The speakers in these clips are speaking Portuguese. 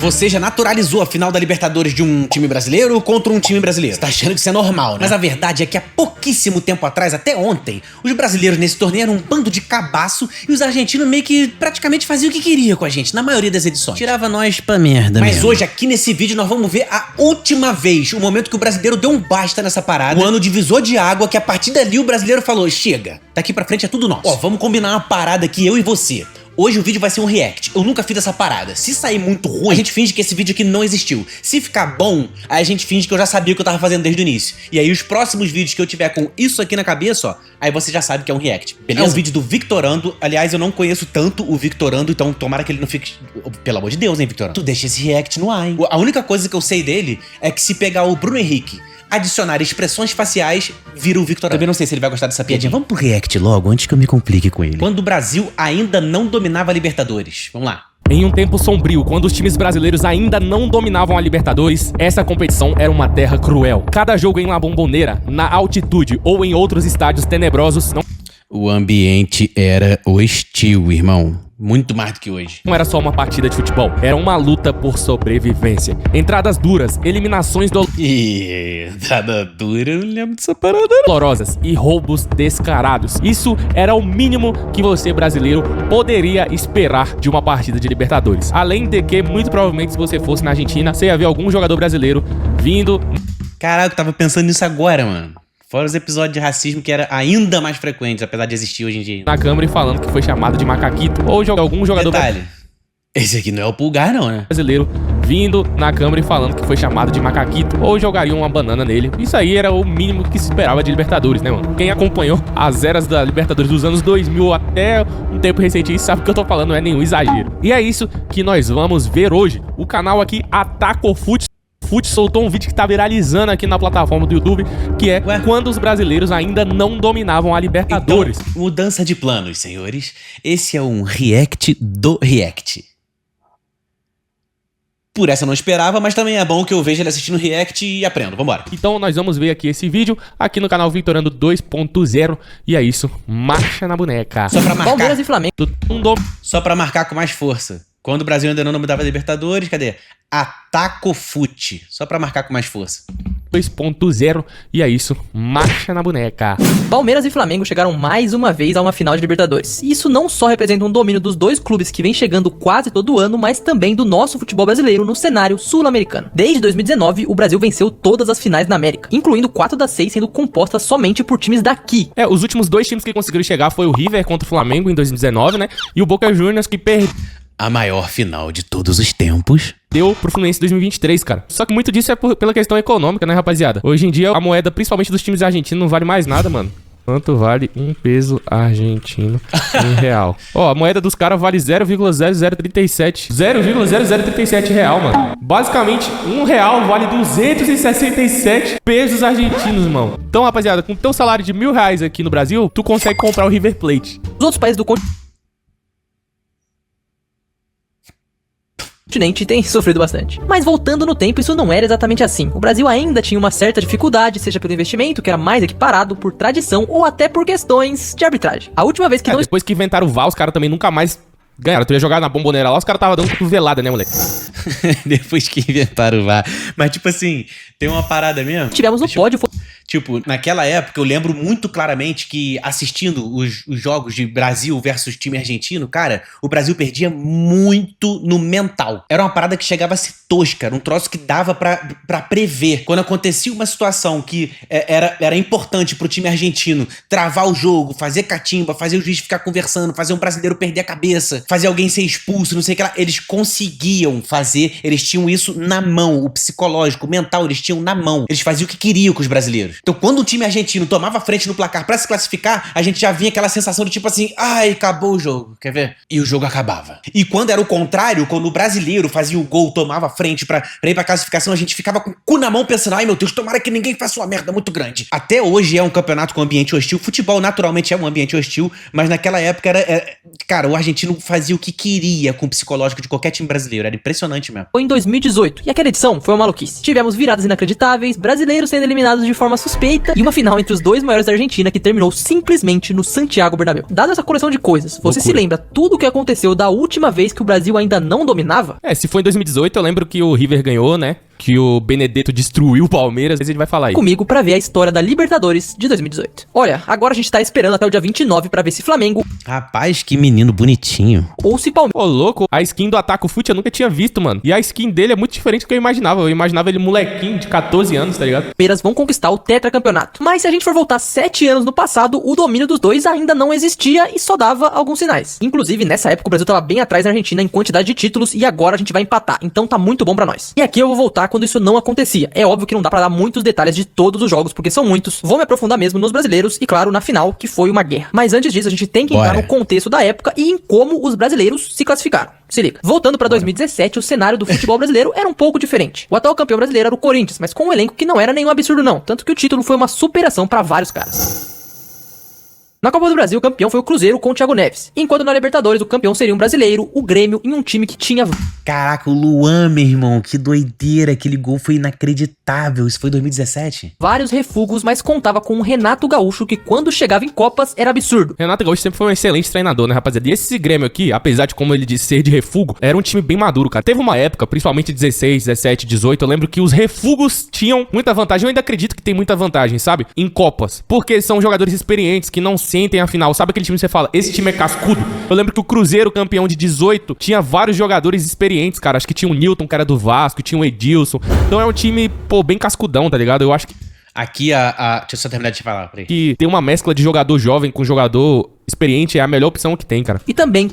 Você já naturalizou a final da Libertadores de um time brasileiro contra um time brasileiro. Você tá achando que isso é normal, né? Mas a verdade é que há pouquíssimo tempo atrás, até ontem, os brasileiros nesse torneio eram um bando de cabaço e os argentinos meio que praticamente faziam o que queria com a gente, na maioria das edições. Tirava nós pra merda mesmo. Mas hoje, aqui nesse vídeo, nós vamos ver a última vez, o momento que o brasileiro deu um basta nessa parada, o ano divisor de água, que a partir dali o brasileiro falou, chega, daqui pra frente é tudo nosso. Ó, vamos combinar uma parada aqui, eu e você. Hoje o vídeo vai ser um react. Eu nunca fiz essa parada. Se sair muito ruim, a gente finge que esse vídeo aqui não existiu. Se ficar bom, aí a gente finge que eu já sabia o que eu tava fazendo desde o início. E aí os próximos vídeos que eu tiver com isso aqui na cabeça, ó, aí você já sabe que é um react, beleza? É um vídeo do Victorando. Aliás, eu não conheço tanto o Victorando, então tomara que ele não fique... Pelo amor de Deus, hein, Victorando? Tu deixa esse react no ar, hein? A única coisa que eu sei dele é que se pegar o Bruno Henrique, adicionar expressões faciais, vira o Victor. Também não sei se ele vai gostar dessa piadinha. Vamos pro react logo, antes que eu me complique com ele. Quando o Brasil ainda não dominava a Libertadores. Vamos lá. Em um tempo sombrio, quando os times brasileiros ainda não dominavam a Libertadores, essa competição era uma terra cruel. Cada jogo em La Bombonera, na altitude ou em outros estádios tenebrosos, O ambiente era hostil, irmão. Muito mais do que hoje. Não era só uma partida de futebol, era uma luta por sobrevivência. Entradas duras, eliminações entrada dura, eu não lembro dessa parada. dolorosas e roubos descarados. Isso era o mínimo que você, brasileiro, poderia esperar de uma partida de Libertadores. Além de que, muito provavelmente, se você fosse na Argentina, você ia ver algum jogador brasileiro vindo... Caraca, eu tava pensando nisso agora, mano. Fora os episódios de racismo que era ainda mais frequentes, apesar de existir hoje em dia. Na câmera e falando que foi chamado de macaquito. Ou algum jogador... Detalhe, esse aqui não é o Pulgar não, né? Brasileiro vindo na câmera e falando que foi chamado de macaquito. Ou jogariam uma banana nele. Isso aí era o mínimo que se esperava de Libertadores, né, mano? Quem acompanhou as eras da Libertadores dos anos 2000 até um tempo recente sabe que eu tô falando, não é nenhum exagero. E é isso que nós vamos ver hoje. O canal aqui, Atacofut soltou um vídeo que tá viralizando aqui na plataforma do YouTube, que é quando os brasileiros ainda não dominavam a Libertadores. Então, mudança de planos, senhores. Esse é um react do react. Por essa eu não esperava, mas também é bom que eu veja ele assistindo react e aprendo. Vambora. Então nós vamos ver aqui esse vídeo, aqui no canal Victorando 2.0. E é isso, marcha na boneca. Só pra marcar. Palmeiras e Flamengo. Só pra marcar com mais força. Quando o Brasil ainda não dominava a Libertadores, cadê? Atacofut. Só pra marcar com mais força. 2.0 e é isso, marcha na boneca. Palmeiras e Flamengo chegaram mais uma vez a uma final de Libertadores. E isso não só representa um domínio dos dois clubes que vem chegando quase todo ano, mas também do nosso futebol brasileiro no cenário sul-americano. Desde 2019, o Brasil venceu todas as finais na América, incluindo 4 das 6 sendo compostas somente por times daqui. Os últimos dois times que conseguiram chegar foi o River contra o Flamengo em 2019, né? E o Boca Juniors que perdeu a maior final de todos os tempos. Deu pro Fluminense 2023, cara. Só que muito disso é pela questão econômica, né, rapaziada? Hoje em dia, a moeda, principalmente dos times argentinos, não vale mais nada, mano. Quanto vale um peso argentino em real? Ó, a moeda dos caras vale 0,0037. 0,0037 real, mano. Basicamente, um real vale 267 pesos argentinos, mano. Então, rapaziada, com teu salário de R$1.000 aqui no Brasil, tu consegue comprar o River Plate. Os outros países do continente tem sofrido bastante. Mas voltando no tempo, isso não era exatamente assim. O Brasil ainda tinha uma certa dificuldade, seja pelo investimento, que era mais equiparado, por tradição, ou até por questões de arbitragem. A última vez que depois que inventaram o VAR, os caras também nunca mais ganharam. Tu ia jogar na Bombonera lá, os caras tava dando cotovelada, né, moleque? Depois que inventaram o VAR. Mas, tipo assim, tem uma parada mesmo. Tivemos no pódio. Tipo, naquela época eu lembro muito claramente que assistindo os jogos de Brasil versus time argentino, cara, o Brasil perdia muito no mental. Era uma parada que chegava a ser tosca, era um troço que dava pra prever. Quando acontecia uma situação que era importante pro time argentino travar o jogo, fazer catimba, fazer o juiz ficar conversando, fazer um brasileiro perder a cabeça, fazer alguém ser expulso, não sei o que lá, eles conseguiam fazer, eles tinham isso na mão, o psicológico, o mental, eles tinham na mão. Eles faziam o que queriam com os brasileiros. Então, quando o time argentino tomava frente no placar pra se classificar, a gente já vinha aquela sensação de tipo assim, ai, acabou o jogo, quer ver? E o jogo acabava. E quando era o contrário, quando o brasileiro fazia o gol, tomava frente pra ir pra classificação, a gente ficava com o cu na mão pensando, ai meu Deus, tomara que ninguém faça uma merda muito grande. Até hoje é um campeonato com ambiente hostil, futebol naturalmente é um ambiente hostil, mas naquela época cara, o argentino fazia o que queria com o psicológico de qualquer time brasileiro, era impressionante mesmo. Foi em 2018, e aquela edição foi uma maluquice. Tivemos viradas inacreditáveis, brasileiros sendo eliminados de forma suspeita e uma final entre os dois maiores da Argentina que terminou simplesmente no Santiago Bernabéu. Dada essa coleção de coisas, você se lembra tudo o que aconteceu da última vez que o Brasil ainda não dominava? Se foi em 2018, eu lembro que o River ganhou, né? Que o Benedetto destruiu o Palmeiras, ele vai falar aí. Comigo pra ver a história da Libertadores de 2018. Olha, agora a gente tá esperando até o dia 29 pra ver se Flamengo... Rapaz, que menino bonitinho. Ou se Palmeiras... Ô, louco, a skin do Ataco Fute eu nunca tinha visto, mano. E a skin dele é muito diferente do que eu imaginava. Eu imaginava ele molequinho de 14 anos, tá ligado? Vão conquistar o tetracampeonato. Mas se a gente for voltar 7 anos no passado, o domínio dos dois ainda não existia e só dava alguns sinais. Inclusive, nessa época o Brasil tava bem atrás da Argentina em quantidade de títulos e agora a gente vai empatar. Então tá muito bom pra nós. E aqui eu vou voltar quando isso não acontecia. É óbvio que não dá pra dar muitos detalhes de todos os jogos, porque são muitos. Vou me aprofundar mesmo nos brasileiros e, claro, na final, que foi uma guerra. Mas antes disso, a gente tem que entrar no contexto da época e em como os brasileiros se classificaram. Se liga. Voltando pra 2017, o cenário do futebol brasileiro era um pouco diferente. O atual campeão brasileiro era o Corinthians, mas com um elenco que não era nenhum absurdo não. Tanto que o título foi uma superação pra vários caras. Na Copa do Brasil, o campeão foi o Cruzeiro com o Thiago Neves. Enquanto na Libertadores, o campeão seria um brasileiro, o Grêmio, em um time que tinha... Caraca, o Luan, meu irmão, que doideira. Aquele gol foi inacreditável. Isso foi 2017? Vários refugos, mas contava com um Renato Gaúcho que quando chegava em Copas era absurdo. Renato Gaúcho sempre foi um excelente treinador, né, rapaziada? E esse Grêmio aqui, apesar de como ele disse ser de refugo, era um time bem maduro, cara. Teve uma época, principalmente 16, 17, 18, eu lembro que os refugos tinham muita vantagem. Eu ainda acredito que tem muita vantagem, sabe? Em Copas. Porque são jogadores experientes que não sentem a final. Sabe aquele time que você fala, esse time é cascudo? Eu lembro que o Cruzeiro, campeão de 18, tinha vários jogadores experientes, cara. Acho que tinha o Nilton, que era do Vasco, tinha o Edilson. Então é um time, pô, bem cascudão, tá ligado? Eu acho que... Aqui, deixa eu só terminar de falar, peraí. Que tem uma mescla de jogador jovem com jogador experiente, é a melhor opção que tem, cara. E também...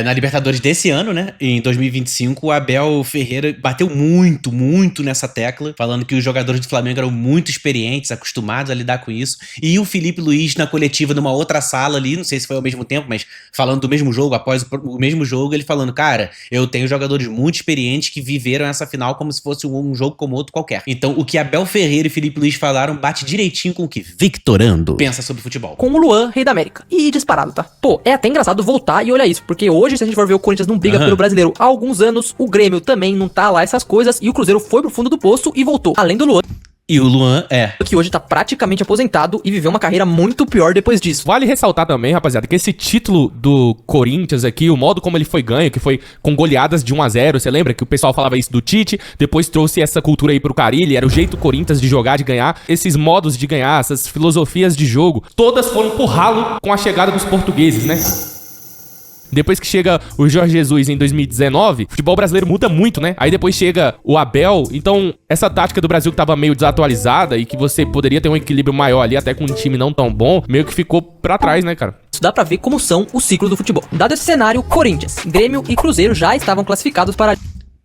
na Libertadores desse ano, né, em 2025, o Abel Ferreira bateu muito nessa tecla, falando que os jogadores do Flamengo eram muito experientes, acostumados a lidar com isso. E o Felipe Luiz, na coletiva, numa outra sala ali, não sei se foi ao mesmo tempo, mas falando do mesmo jogo, após o mesmo jogo, ele falando, cara, eu tenho jogadores muito experientes que viveram essa final como se fosse um jogo como outro qualquer. Então, o que Abel Ferreira e Felipe Luiz falaram bate direitinho com o que Victorando pensa sobre futebol. Com o Luan, rei da América. E disparado, tá? Pô, é até engraçado voltar e olhar isso, porque hoje, se a gente for ver o Corinthians não briga pelo brasileiro há alguns anos, o Grêmio também não tá lá essas coisas, e o Cruzeiro foi pro fundo do poço e voltou. Além do Luan... E o Luan que hoje tá praticamente aposentado e viveu uma carreira muito pior depois disso. Vale ressaltar também, rapaziada, que esse título do Corinthians aqui, o modo como ele foi ganho, que foi com goleadas de 1-0, você lembra que o pessoal falava isso do Tite, depois trouxe essa cultura aí pro Carille, era o jeito Corinthians de jogar, de ganhar, esses modos de ganhar, essas filosofias de jogo, todas foram pro ralo com a chegada dos portugueses, né? Depois que chega o Jorge Jesus em 2019, o futebol brasileiro muda muito, né? Aí depois chega o Abel, então essa tática do Brasil que tava meio desatualizada e que você poderia ter um equilíbrio maior ali, até com um time não tão bom, meio que ficou pra trás, né, cara? Isso dá pra ver como são os ciclos do futebol. Dado esse cenário, Corinthians, Grêmio e Cruzeiro já estavam classificados para...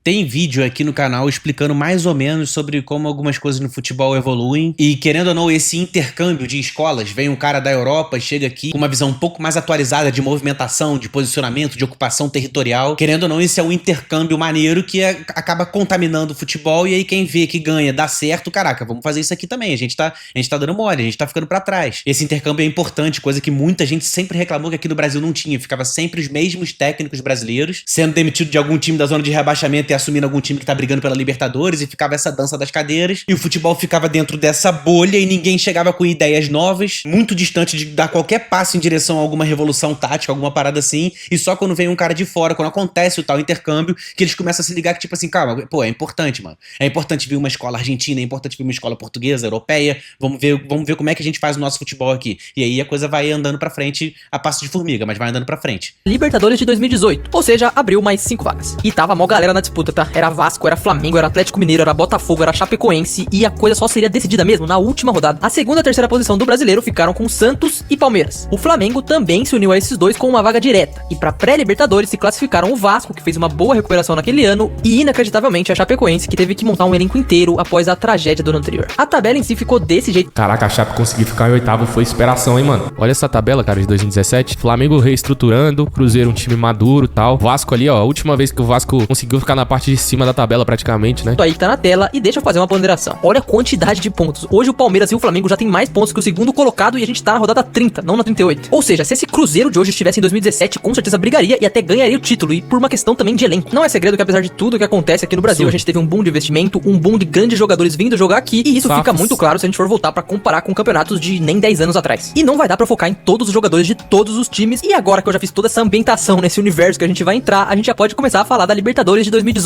Tem vídeo aqui no canal explicando mais ou menos sobre como algumas coisas no futebol evoluem. E querendo ou não, esse intercâmbio de escolas, vem um cara da Europa, chega aqui com uma visão um pouco mais atualizada de movimentação, de posicionamento, de ocupação territorial. Querendo ou não, esse é um intercâmbio maneiro que acaba contaminando o futebol. E aí quem vê que ganha, dá certo, caraca, vamos fazer isso aqui também. A gente tá dando mole, a gente tá ficando pra trás. Esse intercâmbio é importante, coisa que muita gente sempre reclamou que aqui no Brasil não tinha. Ficava sempre os mesmos técnicos brasileiros sendo demitido de algum time da zona de rebaixamento e assumindo algum time que tá brigando pela Libertadores, e ficava essa dança das cadeiras, e o futebol ficava dentro dessa bolha e ninguém chegava com ideias novas, muito distante de dar qualquer passo em direção a alguma revolução tática, alguma parada assim, e só quando vem um cara de fora, quando acontece o tal intercâmbio, que eles começam a se ligar que tipo assim, calma, pô, é importante, mano. É importante vir uma escola argentina, é importante vir uma escola portuguesa, europeia, vamos ver como é que a gente faz o nosso futebol aqui. E aí a coisa vai andando pra frente a passo de formiga, mas vai andando pra frente. Libertadores de 2018, ou seja, abriu mais 5 vagas. E tava mó galera na disputa, tá? Era Vasco, era Flamengo, era Atlético Mineiro, era Botafogo, era Chapecoense, e a coisa só seria decidida mesmo na última rodada. A segunda e a terceira posição do brasileiro ficaram com Santos e Palmeiras. O Flamengo também se uniu a esses dois com uma vaga direta. E pra pré-Libertadores se classificaram o Vasco, que fez uma boa recuperação naquele ano, e inacreditavelmente a Chapecoense, que teve que montar um elenco inteiro após a tragédia do ano anterior. A tabela em si ficou desse jeito. Caraca, a Chape conseguir ficar em oitavo foi inspiração, hein, mano? Olha essa tabela, cara, de 2017. Flamengo reestruturando, Cruzeiro um time maduro e tal. Vasco ali, ó, a última vez que o Vasco conseguiu ficar na parte de cima da tabela praticamente, né? Isso aí que tá na tela e deixa eu fazer uma ponderação. Olha a quantidade de pontos. Hoje o Palmeiras e o Flamengo já tem mais pontos que o segundo colocado e a gente tá na rodada 30, não na 38. Ou seja, se esse Cruzeiro de hoje estivesse em 2017, com certeza brigaria e até ganharia o título, e por uma questão também de elenco. Não é segredo que apesar de tudo que acontece aqui no Brasil, a gente teve um boom de investimento, um boom de grandes jogadores vindo jogar aqui, e isso fica muito claro se a gente for voltar pra comparar com campeonatos de nem 10 anos atrás. E não vai dar pra focar em todos os jogadores de todos os times, e agora que eu já fiz toda essa ambientação nesse universo que a gente vai entrar, a gente já pode começar a falar da Libertadores de 2018.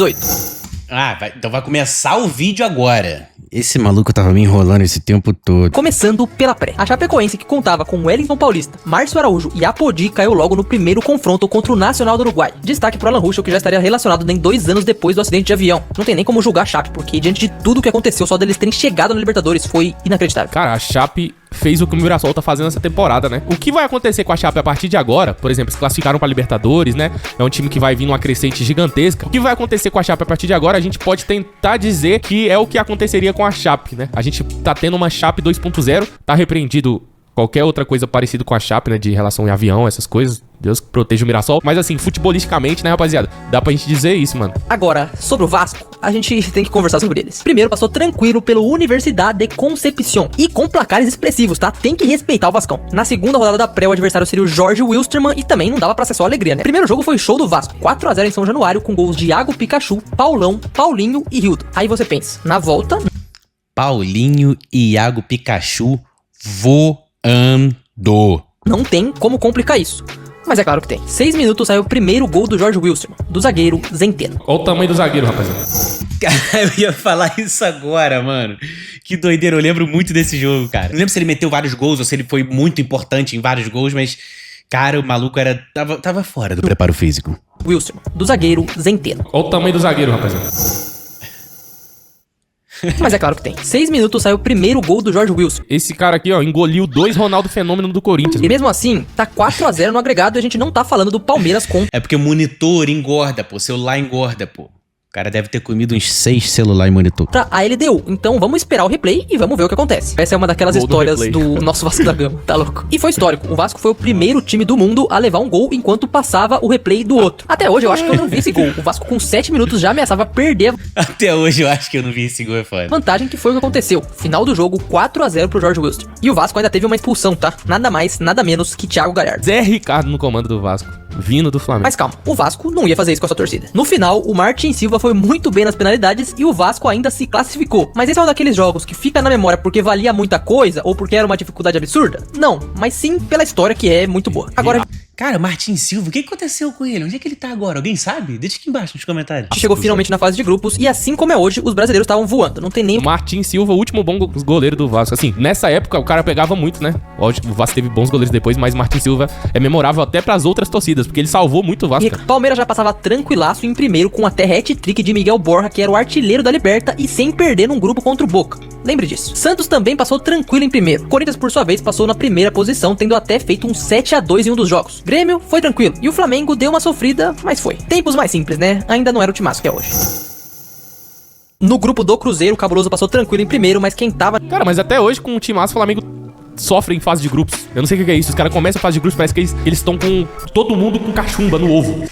Então vai começar o vídeo agora. Esse maluco tava me enrolando esse tempo todo. Começando pela pré. A Chapecoense, que contava com Wellington Paulista, Márcio Araújo e Apodi, caiu logo no primeiro confronto contra o Nacional do Uruguai. Destaque pro Alan Ruschel, que já estaria relacionado nem 2 anos depois do acidente de avião. Não tem nem como julgar a Chape, porque diante de tudo que aconteceu, só deles terem chegado na Libertadores foi inacreditável. Cara, a Chape fez o que o Mirassol tá fazendo essa temporada, né? O que vai acontecer com a Chape a partir de agora? Por exemplo, se classificaram pra Libertadores, né? É um time que vai vir numa crescente gigantesca. O que vai acontecer com a Chape a partir de agora? A gente pode tentar dizer que é o que aconteceria com a Chape, né? A gente tá tendo uma Chape 2.0, tá repreendido qualquer outra coisa parecida com a Chape, né? De relação em avião, essas coisas. Deus que proteja o Mirassol. Mas assim, futebolisticamente, né, rapaziada? Dá pra gente dizer isso, mano. Agora, sobre o Vasco, a gente tem que conversar sobre eles. Primeiro, passou tranquilo pelo Universidade de Concepción. E com placares expressivos, tá? Tem que respeitar o Vascão. Na segunda rodada da pré, o adversário seria o Jorge Wilstermann. E também não dava pra ser só alegria, né? Primeiro jogo foi show do Vasco. 4-0 em São Januário, com gols de Iago Pikachu, Paulão, Paulinho e Rildo. Aí você pensa, na volta... Paulinho e Iago Pikachu voando. Não tem como complicar isso. Mas é claro que tem. 6 minutos saiu o primeiro gol do Jorge Wilstermann, do zagueiro Zenteno. Olha o tamanho do zagueiro, rapaziada. Eu ia falar isso agora, mano. Que doideira, eu lembro muito desse jogo, cara. Não lembro se ele meteu vários gols ou se ele foi muito importante em vários gols, mas... Cara, o maluco tava fora do preparo físico. Wilstermann, do zagueiro Zenteno. Olha o tamanho do zagueiro, rapaziada. Mas é claro que tem. 6 minutos saiu o primeiro gol do Jorge Wilson. Esse cara aqui, ó, engoliu 2 Ronaldo Fenômeno do Corinthians. E mesmo assim, tá 4-0 no agregado e a gente não tá falando do Palmeiras com... É porque o monitor engorda, pô. O celular engorda, pô. O cara deve ter comido uns 6 celular e monitor. Pra a LDU. Então vamos esperar o replay e vamos ver o que acontece. Essa é uma daquelas histórias do nosso Vasco da Gama. Tá louco? E foi histórico. O Vasco foi o primeiro time do mundo a levar um gol enquanto passava o replay do outro. Até hoje eu acho que eu não vi esse gol. O Vasco com 7 minutos já ameaçava perder. Até hoje eu acho que eu não vi esse gol, é foda. Vantagem que foi o que aconteceu. Final do jogo, 4-0 pro Jorge Wilson. E o Vasco ainda teve uma expulsão, tá? Nada mais, nada menos que Thiago Galhardo. Zé Ricardo no comando do Vasco, vindo do Flamengo. Mas calma, o Vasco não ia fazer isso com a sua torcida. No final, o Martin Silva foi muito bem nas penalidades e o Vasco ainda se classificou. Mas esse é um daqueles jogos que fica na memória porque valia muita coisa ou porque era uma dificuldade absurda? Não, mas sim pela história que é muito boa. Agora... Cara, Martin Silva, o que aconteceu com ele? Onde é que ele tá agora? Alguém sabe? Deixa aqui embaixo nos comentários. Chegou finalmente na fase de grupos e assim como é hoje, os brasileiros estavam voando. Não tem nem... Martin Silva, o último bom goleiro do Vasco. Assim, nessa época o cara pegava muito, né? Lógico, o Vasco teve bons goleiros depois, mas Martin Silva é memorável até pras outras torcidas, porque ele salvou muito o Vasco. E Palmeiras já passava tranquilaço em primeiro com até hat-trick de Miguel Borja, que era o artilheiro da Liberta e sem perder num grupo contra o Boca. Lembre disso. Santos também passou tranquilo em primeiro. Corinthians, por sua vez, passou na primeira posição, tendo até feito um 7-2 em um dos jogos. Grêmio foi tranquilo. E o Flamengo deu uma sofrida, mas foi. Tempos mais simples, né? Ainda não era o timaço que é hoje. No grupo do Cruzeiro, o Cabuloso passou tranquilo em primeiro, mas quem tava... Cara, mas até hoje com o timaço, o Flamengo sofre em fase de grupos. Eu não sei o que é isso. Os caras começam a fase de grupos, parece que eles estão com todo mundo com cachumba no ovo.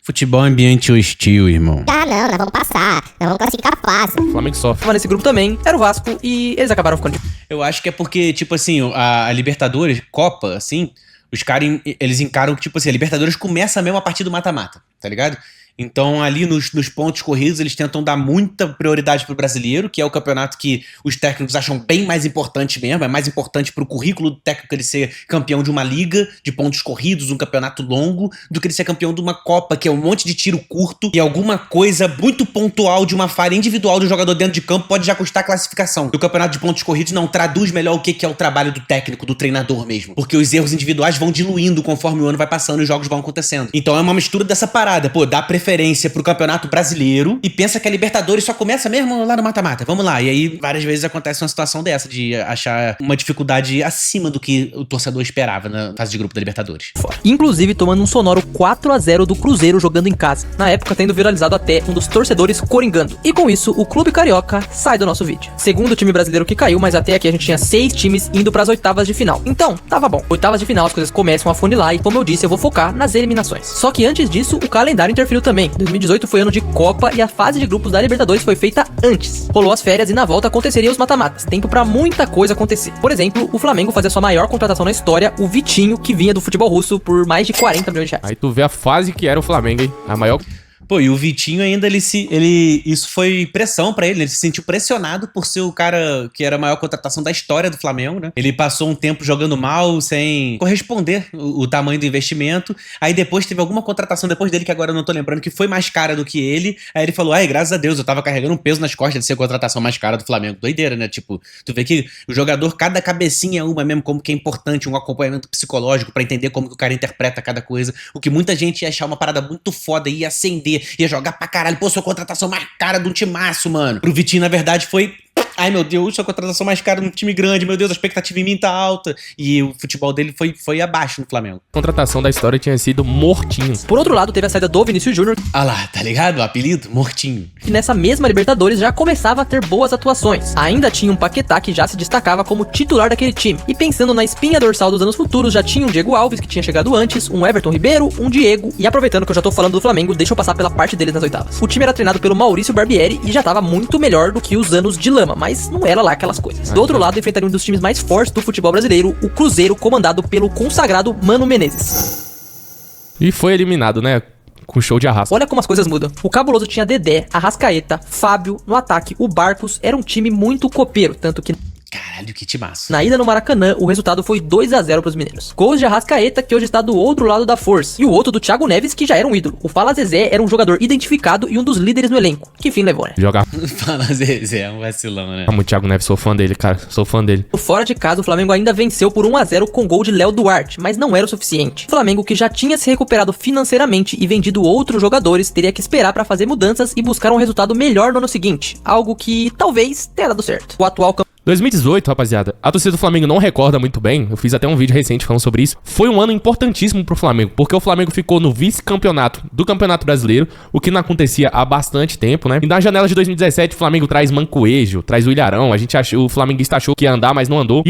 Futebol é ambiente hostil, irmão. Ah, não, nós vamos passar. Nós vamos classificar fácil. O Flamengo sofre. Tava nesse grupo também, era o Vasco, e eles acabaram ficando... Eu acho que é porque, tipo assim, a Libertadores, Copa, assim, os caras, eles encaram, tipo assim, a Libertadores começa mesmo a partir do mata-mata, tá ligado? Então, ali nos pontos corridos, eles tentam dar muita prioridade pro brasileiro, que é o campeonato que os técnicos acham bem mais importante mesmo, é mais importante pro currículo do técnico ele ser campeão de uma liga de pontos corridos, um campeonato longo, do que ele ser campeão de uma Copa, que é um monte de tiro curto e alguma coisa muito pontual de uma falha individual de um jogador dentro de campo pode já custar a classificação. E o campeonato de pontos corridos não traduz melhor o que é o trabalho do técnico, do treinador mesmo, porque os erros individuais vão diluindo conforme o ano vai passando e os jogos vão acontecendo. Então é uma mistura dessa parada, pô, dá preferência pro campeonato brasileiro e pensa que a Libertadores só começa mesmo lá no mata-mata. Vamos lá. E aí, várias vezes acontece uma situação dessa, de achar uma dificuldade acima do que o torcedor esperava na fase de grupo da Libertadores. Inclusive, tomando um sonoro 4-0 do Cruzeiro jogando em casa. Na época, tendo viralizado até um dos torcedores coringando. E com isso, o Clube Carioca sai do nosso vídeo. Segundo time brasileiro que caiu, mas até aqui a gente tinha 6 times indo pras oitavas de final. Então, tava bom. Oitavas de final, as coisas começam a funilar e, como eu disse, eu vou focar nas eliminações. Só que antes disso, o calendário interferiu também. também. 2018 foi ano de Copa e a fase de grupos da Libertadores foi feita antes. Rolou as férias e na volta aconteceriam os mata-matas. Tempo pra muita coisa acontecer. Por exemplo, o Flamengo fazia sua maior contratação na história, o Vitinho, que vinha do futebol russo por mais de 40 milhões de reais. Aí tu vê a fase que era o Flamengo, hein? A maior... Pô, e o Vitinho ainda, isso foi pressão pra ele se sentiu pressionado por ser o cara que era a maior contratação da história do Flamengo, né? Ele passou um tempo jogando mal, sem corresponder o tamanho do investimento, aí depois teve alguma contratação depois dele, que agora eu não tô lembrando, que foi mais cara do que ele, aí ele falou, ai, graças a Deus, eu tava carregando um peso nas costas de ser a contratação mais cara do Flamengo. Doideira, né? Tipo, tu vê que o jogador, cada cabecinha é uma mesmo, como que é importante, um acompanhamento psicológico pra entender como que o cara interpreta cada coisa, o que muita gente ia achar uma parada muito foda, ia acender, ia jogar pra caralho. Pô, sua contratação mais cara de um timaço, mano. Pro Vitinho, na verdade, foi... Ai, meu Deus, sua contratação mais cara num time grande. Meu Deus, a expectativa em mim tá alta. E o futebol dele foi abaixo no Flamengo. A contratação da história tinha sido Mortinho. Por outro lado, teve a saída do Vinícius Júnior, Ah lá, tá ligado? O apelido? Mortinho. que nessa mesma Libertadores já começava a ter boas atuações. Ainda tinha um Paquetá que já se destacava como titular daquele time. E pensando na espinha dorsal dos anos futuros, já tinha um Diego Alves, que tinha chegado antes, um Everton Ribeiro, um Diego. E aproveitando que eu já tô falando do Flamengo, deixa eu passar pela parte deles nas oitavas. O time era treinado pelo Maurício Barbieri e já tava muito melhor do que os anos de lama, mas não era lá aquelas coisas. Do outro lado, enfrentaria um dos times mais fortes do futebol brasileiro, o Cruzeiro, comandado pelo consagrado Mano Menezes. E foi eliminado, né? Com show de arrasto. Olha como as coisas mudam. O Cabuloso tinha Dedé, Arrascaeta, Fábio, no ataque, o Barcos, era um time muito copeiro, tanto que Caralho, que timaço. na ida no Maracanã, o resultado foi 2-0 pros mineiros. Gols de Arrascaeta, que hoje está do outro lado da força, e o outro do Thiago Neves, que já era um ídolo. O Fala Zezé era um jogador identificado e um dos líderes no elenco. Que fim levou, né? Jogar Fala, Zé, é um vacilão, né? muito Thiago Neves, sou fã dele, cara. Sou fã dele. Fora de casa, o Flamengo ainda venceu por 1-0 com gol de Léo Duarte, mas não era o suficiente. O Flamengo, que já tinha se recuperado financeiramente e vendido outros jogadores, teria que esperar para fazer mudanças e buscar um resultado melhor no ano seguinte, algo que talvez tenha dado certo. O atual 2018, rapaziada, a torcida do Flamengo não recorda muito bem, eu fiz até um vídeo recente falando sobre isso, foi um ano importantíssimo pro Flamengo, porque o Flamengo ficou no vice-campeonato do Campeonato Brasileiro, o que não acontecia há bastante tempo, né? E na janela de 2017, o Flamengo traz Mancoejo, traz o Ilharão, o flamenguista achou que ia andar, mas não andou.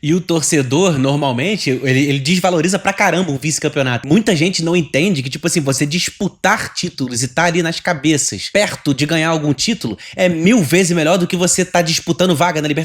E o torcedor, normalmente, ele desvaloriza pra caramba o vice-campeonato. Muita gente não entende que, tipo assim, você disputar títulos e tá ali nas cabeças, perto de ganhar algum título, é 1000 vezes melhor do que você tá disputando vaga na Libertadores.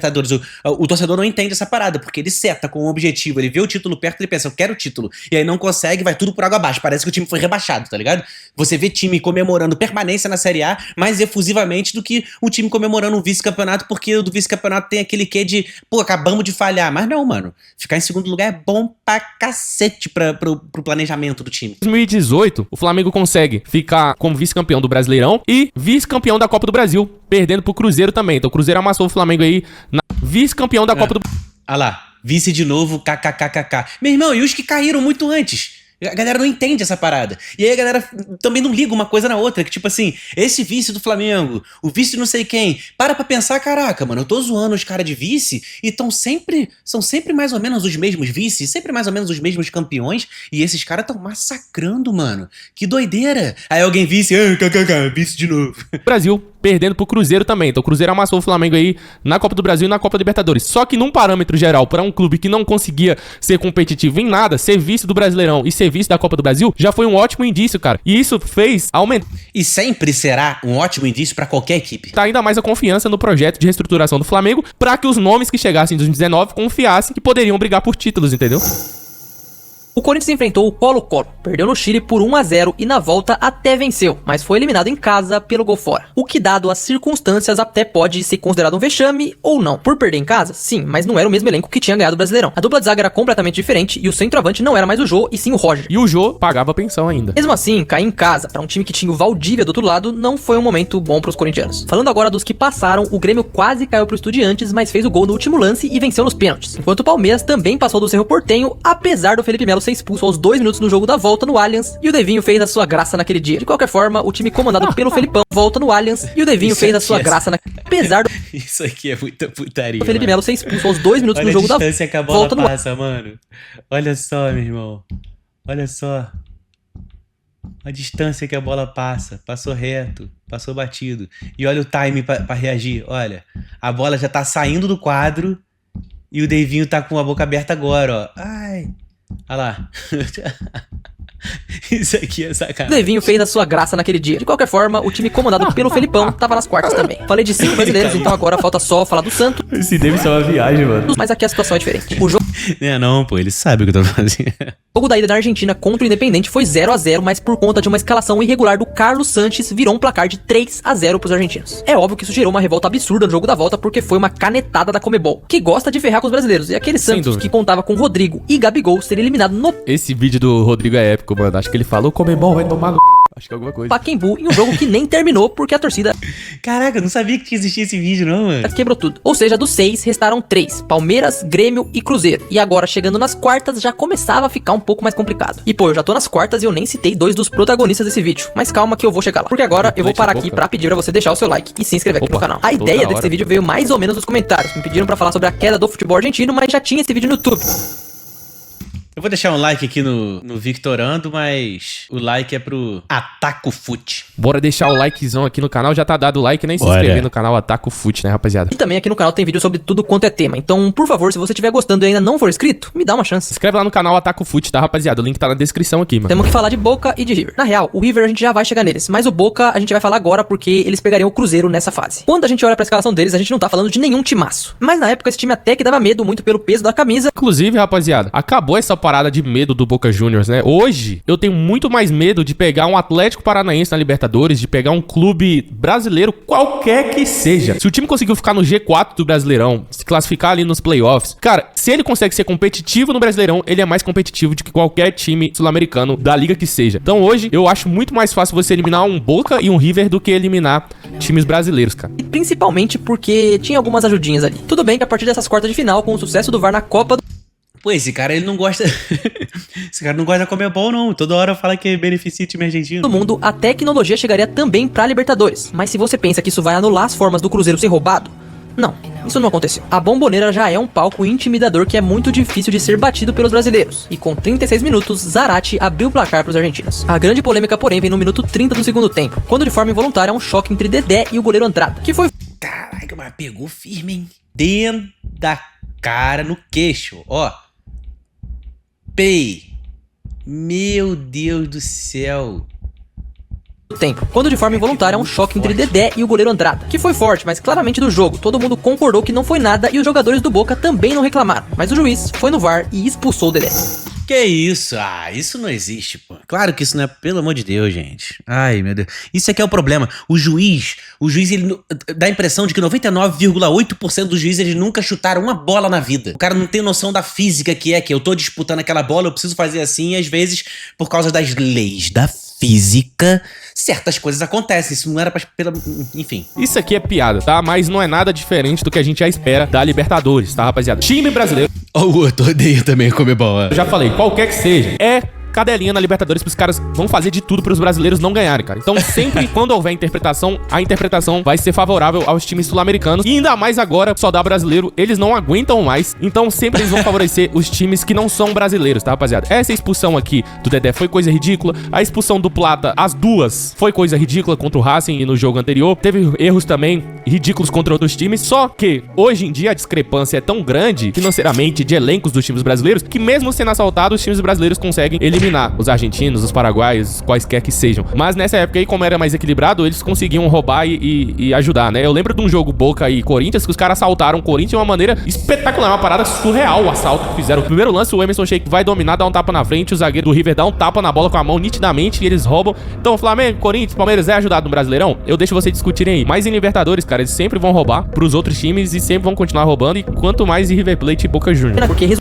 O torcedor não entende essa parada, porque ele seta com um objetivo, ele vê o título perto e ele pensa, eu quero o título. E aí não consegue, vai tudo por água abaixo. Parece que o time foi rebaixado, tá ligado? Você vê time comemorando permanência na Série A mais efusivamente do que um time comemorando um vice-campeonato, porque o do vice-campeonato tem aquele quê de, pô, acabamos de falhar. Mas não, mano. Ficar em segundo lugar é bom pra cacete pro planejamento do time. Em 2018, o Flamengo consegue ficar como vice-campeão do Brasileirão e vice-campeão da Copa do Brasil, perdendo pro Cruzeiro também. Então o Cruzeiro amassou o Flamengo aí na vice-campeão da Copa do Brasil. Ah lá, vice de novo, kkkk. Meu irmão, e os que caíram muito antes? A galera não entende essa parada. E aí a galera também não liga uma coisa na outra. Que tipo assim, esse vice do Flamengo, o vice de não sei quem. Para pra pensar, caraca, mano, eu tô zoando os caras de vice e são sempre mais ou menos os mesmos vices, sempre mais ou menos os mesmos campeões. E esses caras tão massacrando, mano. Que doideira. Aí alguém vice, vice de novo. Brasil, perdendo pro Cruzeiro também. Então o Cruzeiro amassou o Flamengo aí na Copa do Brasil e na Copa Libertadores. Só que num parâmetro geral, para um clube que não conseguia ser competitivo em nada, ser vice do Brasileirão e ser vice da Copa do Brasil, já foi um ótimo indício, cara. E isso fez aumentar. E sempre será um ótimo indício pra qualquer equipe. Tá ainda mais a confiança no projeto de reestruturação do Flamengo, para que os nomes que chegassem em 2019 confiassem que poderiam brigar por títulos, entendeu? O Corinthians enfrentou o Colo-Colo, perdeu no Chile por 1-0 e na volta até venceu, mas foi eliminado em casa pelo gol fora. O que, dado as circunstâncias, até pode ser considerado um vexame ou não. Por perder em casa, sim, mas não era o mesmo elenco que tinha ganhado o Brasileirão. A dupla de zaga era completamente diferente e o centroavante não era mais o Jô e sim o Roger. E o Jô pagava pensão ainda. Mesmo assim, cair em casa para um time que tinha o Valdívia do outro lado não foi um momento bom pros corintianos. Falando agora dos que passaram, o Grêmio quase caiu pro Estudiantes, mas fez o gol no último lance e venceu nos pênaltis. Enquanto o Palmeiras também passou do Cerro Porteño, apesar do Felipe Melo ser expulso aos 2 minutos no jogo da volta no Allianz, e o Devinho fez a sua graça naquele dia. De qualquer forma, o time comandado pelo Felipão volta no Allianz e o Devinho fez a sua graça apesar do Isso aqui é muita putaria. O Felipe Melo ser expulso aos 2 minutos no jogo da distância que a bola volta no passa, mano. Olha só, meu irmão. Olha só. A distância que a bola passa. Passou reto, passou batido. E olha o time pra reagir. Olha, a bola já tá saindo do quadro e o Devinho tá com a boca aberta agora, ó. Ai. Olha lá. Isso aqui é sacanagem. Levinho fez a sua graça naquele dia. De qualquer forma, o time comandado pelo Felipão tava nas quartas também. Falei de 5 brasileiros, então agora falta só falar do Santos, Esse Davis é uma viagem, mano. mas aqui a situação é diferente. O jogo Não, pô, ele sabe o que eu tô fazendo. da ida da Argentina contra o Independente foi 0-0, mas por conta de uma escalação irregular do Carlos Sanches, virou um placar de 3-0 pros argentinos. É óbvio que isso gerou uma revolta absurda no jogo da volta, porque foi uma canetada da Comebol, que gosta de ferrar com os brasileiros. E aquele Sem Santos dúvida. que contava com Rodrigo e Gabigol seria eliminado no Esse vídeo do Rodrigo é épico, mano. Acho que ele falou Comebol vai tomar no... Acho que é alguma coisa. Pacaembu em um jogo que nem terminou porque a torcida Caraca, eu não sabia que existia esse vídeo, não, mano. quebrou tudo. Ou seja, dos 6, restaram 3: Palmeiras, Grêmio e Cruzeiro. E agora, chegando nas quartas, já começava a ficar um pouco mais complicado. E pô, eu já tô nas quartas e eu nem citei 2 dos protagonistas desse vídeo. Mas calma que eu vou chegar lá. Porque agora eu vou parar aqui pra pedir pra você deixar o seu like e se inscrever aqui no canal. A ideia desse vídeo veio mais ou menos dos comentários. Me pediram pra falar sobre a queda do futebol argentino, mas já tinha esse vídeo no YouTube. Eu vou deixar um like aqui no Victorando, mas o like é pro Ataco Fute. Bora deixar o likezão aqui no canal. Já tá dado o like, nem se Bora. inscrever no canal Ataca o Fute, né, rapaziada? E também aqui no canal tem vídeo sobre tudo quanto é tema. Então, por favor, se você estiver gostando e ainda não for inscrito, me dá uma chance. Se inscreve lá no canal Ataca o Fute, tá, rapaziada? O link tá na descrição aqui, mano. Temos que falar de Boca e de River. Na real, o River a gente já vai chegar neles, mas o Boca a gente vai falar agora porque eles pegariam o Cruzeiro nessa fase. Quando a gente olha pra escalação deles, a gente não tá falando de nenhum timaço. Mas na época esse time até que dava medo, muito pelo peso da camisa. Inclusive, rapaziada, acabou essa parada de medo do Boca Juniors, né? Hoje, eu tenho muito mais medo de pegar um Atlético Paranaense na Libertadores, de pegar um clube brasileiro, qualquer que seja. Se o time conseguiu ficar no G4 do Brasileirão, se classificar ali nos playoffs, cara, se ele consegue ser competitivo no Brasileirão, ele é mais competitivo do que qualquer time sul-americano da liga que seja. Então hoje, eu acho muito mais fácil você eliminar um Boca e um River do que eliminar times brasileiros, cara. E principalmente porque tinha algumas ajudinhas ali. Tudo bem que a partir dessas quartas de final, com o sucesso do VAR na Copa Pô, esse cara, ele não gosta... esse cara não gosta de comer bom, não. Toda hora fala que beneficia o time argentino. do mundo, a tecnologia chegaria também pra Libertadores. Mas se você pensa que isso vai anular as formas do Cruzeiro ser roubado, não, isso não aconteceu. A Bombonera já é um palco intimidador que é muito difícil de ser batido pelos brasileiros. E com 36 minutos, Zarate abriu o placar pros argentinos. A grande polêmica, porém, vem no minuto 30 do segundo tempo, quando de forma involuntária um choque entre Dedé e o goleiro Andrada, que foi Caraca, mas pegou firme, hein? Dentro da cara, no queixo, ó. Pei. Meu Deus do céu. tempo, quando de forma involuntária um choque entre Dedé e o goleiro Andrada, que foi forte, mas claramente do jogo. Todo mundo concordou que não foi nada e os jogadores do Boca também não reclamaram, mas o juiz foi no VAR e expulsou o Dedé. Que isso? Ah, isso não existe, pô. Claro que isso não é, pelo amor de Deus, gente. Ai, meu Deus. Isso aqui é o problema. O juiz, ele dá a impressão de que 99,8% dos juízes, eles nunca chutaram uma bola na vida. O cara não tem noção da física que eu tô disputando aquela bola, eu preciso fazer assim, e às vezes, por causa das leis da física, certas coisas acontecem. Isso não era pra... Enfim. Isso aqui é piada, tá? Mas não é nada diferente do que a gente já espera da Libertadores, tá, rapaziada? Time brasileiro. O outro odeia também comer bola. Eu já falei, qualquer que seja, é cadelinha na Libertadores, porque os caras vão fazer de tudo para os brasileiros não ganharem, cara. Então, sempre quando houver interpretação, a interpretação vai ser favorável aos times sul-americanos. E ainda mais agora, só dá brasileiro, eles não aguentam mais. Então, sempre eles vão favorecer os times que não são brasileiros, tá, rapaziada? Essa expulsão aqui do Dedé foi coisa ridícula. A expulsão do Plata, as duas, foi coisa ridícula contra o Racing e no jogo anterior. Teve erros também ridículos contra outros times. Só que, hoje em dia, a discrepância é tão grande, financeiramente, de elencos dos times brasileiros, que mesmo sendo assaltados, os times brasileiros conseguem eliminar os argentinos, os paraguaios, quaisquer que sejam. Mas nessa época aí, como era mais equilibrado, eles conseguiam roubar e ajudar, né? Eu lembro de um jogo Boca e Corinthians, que os caras assaltaram o Corinthians de uma maneira espetacular, uma parada surreal o assalto que fizeram. O primeiro lance, o Emerson Sheik vai dominar, dá um tapa na frente, o zagueiro do River dá um tapa na bola com a mão nitidamente e eles roubam. Então, Flamengo, Corinthians, Palmeiras é ajudado no Brasileirão? Eu deixo vocês discutirem aí. Mas em Libertadores, cara, eles sempre vão roubar pros outros times e sempre vão continuar roubando, e quanto mais em River Plate e Boca Juniors. Porque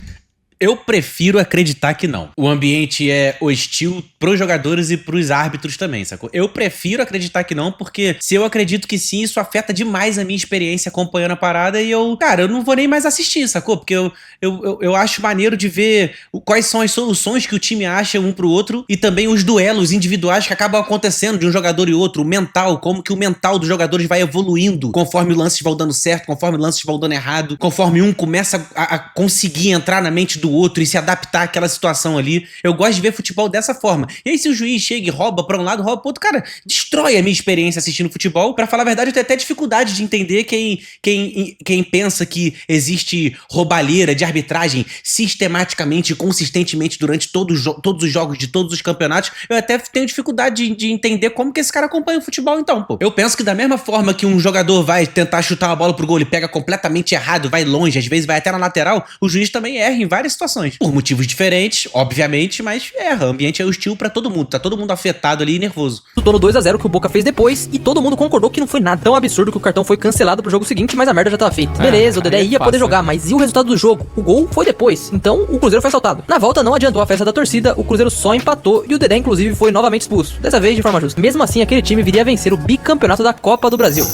Eu prefiro acreditar que não. O ambiente é hostil pros jogadores e pros árbitros também, sacou? Eu prefiro acreditar que não, porque se eu acredito que sim, isso afeta demais a minha experiência acompanhando a parada e eu não vou nem mais assistir, sacou? Porque eu acho maneiro de ver quais são as soluções que o time acha um pro outro e também os duelos individuais que acabam acontecendo de um jogador e outro, o mental, como que o mental dos jogadores vai evoluindo conforme os lances vão dando certo, conforme os lances vão dando errado, conforme um começa a conseguir entrar na mente do outro e se adaptar àquela situação ali. Eu gosto de ver futebol dessa forma. E aí se o juiz chega e rouba pra um lado, rouba pro outro, cara, destrói a minha experiência assistindo futebol. Pra falar a verdade, eu tenho até dificuldade de entender quem pensa que existe roubalheira de arbitragem sistematicamente e consistentemente durante todos os jogos de todos os campeonatos. Eu até tenho dificuldade de entender como que esse cara acompanha o futebol então, pô. Eu penso que da mesma forma que um jogador vai tentar chutar uma bola pro gol e pega completamente errado, vai longe, às vezes vai até na lateral, o juiz também erra em várias situações. Por motivos diferentes, obviamente, mas erra. O ambiente é hostil pra todo mundo. Tá todo mundo afetado ali e nervoso. Chutou no 2x0 que o Boca fez depois e todo mundo concordou que não foi nada tão absurdo que o cartão foi cancelado pro jogo seguinte, mas a merda já tava feita. Beleza, o Dedé ia poder jogar, mas e o resultado do jogo? O gol foi depois, então o Cruzeiro foi assaltado. Na volta não adiantou a festa da torcida, o Cruzeiro só empatou e o Dedé inclusive foi novamente expulso, dessa vez de forma justa. Mesmo assim, aquele time viria a vencer o bicampeonato da Copa do Brasil.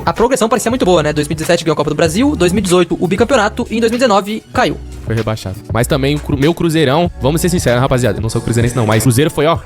A progressão parecia muito boa, né? 2017 ganhou a Copa do Brasil, 2018 o bicampeonato e em 2019 caiu. Foi rebaixado. Mas também o meu Cruzeirão, vamos ser sinceros, rapaziada, eu não sou cruzeirense não, mas o Cruzeiro foi, ó,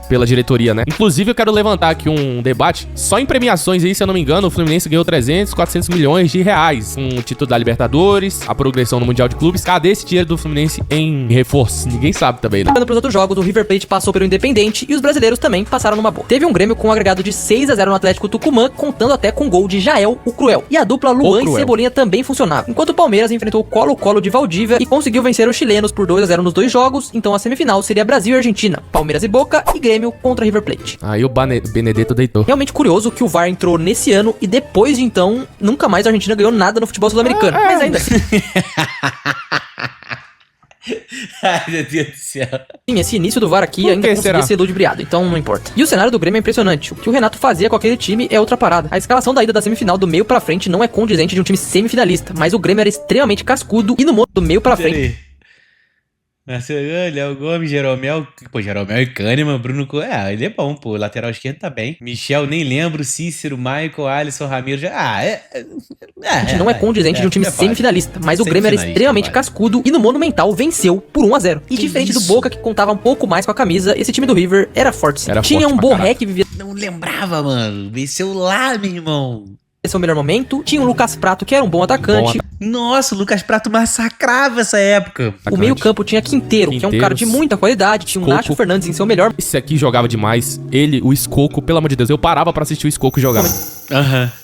pela diretoria, né? Inclusive, eu quero levantar aqui um debate. Só em premiações aí, se eu não me engano, o Fluminense ganhou 300, 400 milhões de reais. Com o título da Libertadores, a progressão no Mundial de Clubes. Cadê esse dinheiro do Fluminense em reforço? Ninguém sabe também, né? Olhando pros outros jogos, o River Plate passou pelo Independente e os brasileiros também passaram numa boa. Teve um Grêmio com um agregado de 6x0 no Atlético Tucumã, contando até com gol de Jael, o Cruel. E a dupla Luan e Cebolinha também funcionava. Enquanto o Palmeiras enfrentou o Colo-Colo de Valdívia e conseguiu vencer os chilenos por 2x0 nos dois jogos, então a semifinal seria Brasil e Argentina, Palmeiras e Boca e Grêmio contra River Plate. Aí o Benedetto deitou. Realmente curioso que o VAR entrou nesse ano e depois de então, nunca mais a Argentina ganhou nada no futebol sul-americano. Mas ainda assim... Ai, meu Deus do céu. Sim, esse início do VAR aqui ainda conseguia ser ludibriado, então não importa. E o cenário do Grêmio é impressionante. O que o Renato fazia com aquele time é outra parada. A escalação da ida da semifinal do meio pra frente não é condizente de um time semifinalista, mas o Grêmio era extremamente cascudo e no modo do meio pra frente... Marcelo, Léo Gomes, Jeromel. Pô, Jeromel e Kahneman, Bruno. Ele é bom, pô. Lateral esquerdo tá bem. Michel, nem lembro. Cícero, Michael, Alisson, Ramiro. Não é condizente de um time semifinalista, mas o Grêmio era extremamente cascudo e no Monumental venceu por 1x0. E diferente do Boca, que contava um pouco mais com a camisa, esse time do River era forte sim. Tinha um Borré que vivia... Não lembrava, mano. Venceu lá, meu irmão. Esse é o melhor momento. Tinha o Lucas Prato, que era um bom atacante. Nossa, o Lucas Prato massacrava essa época. O meio-campo tinha Quinteiro, que é um cara de muita qualidade. Tinha o Nacho Fernandes em seu melhor. Esse aqui jogava demais. Ele, o Escoco, pelo amor de Deus, eu parava pra assistir o Escoco jogar.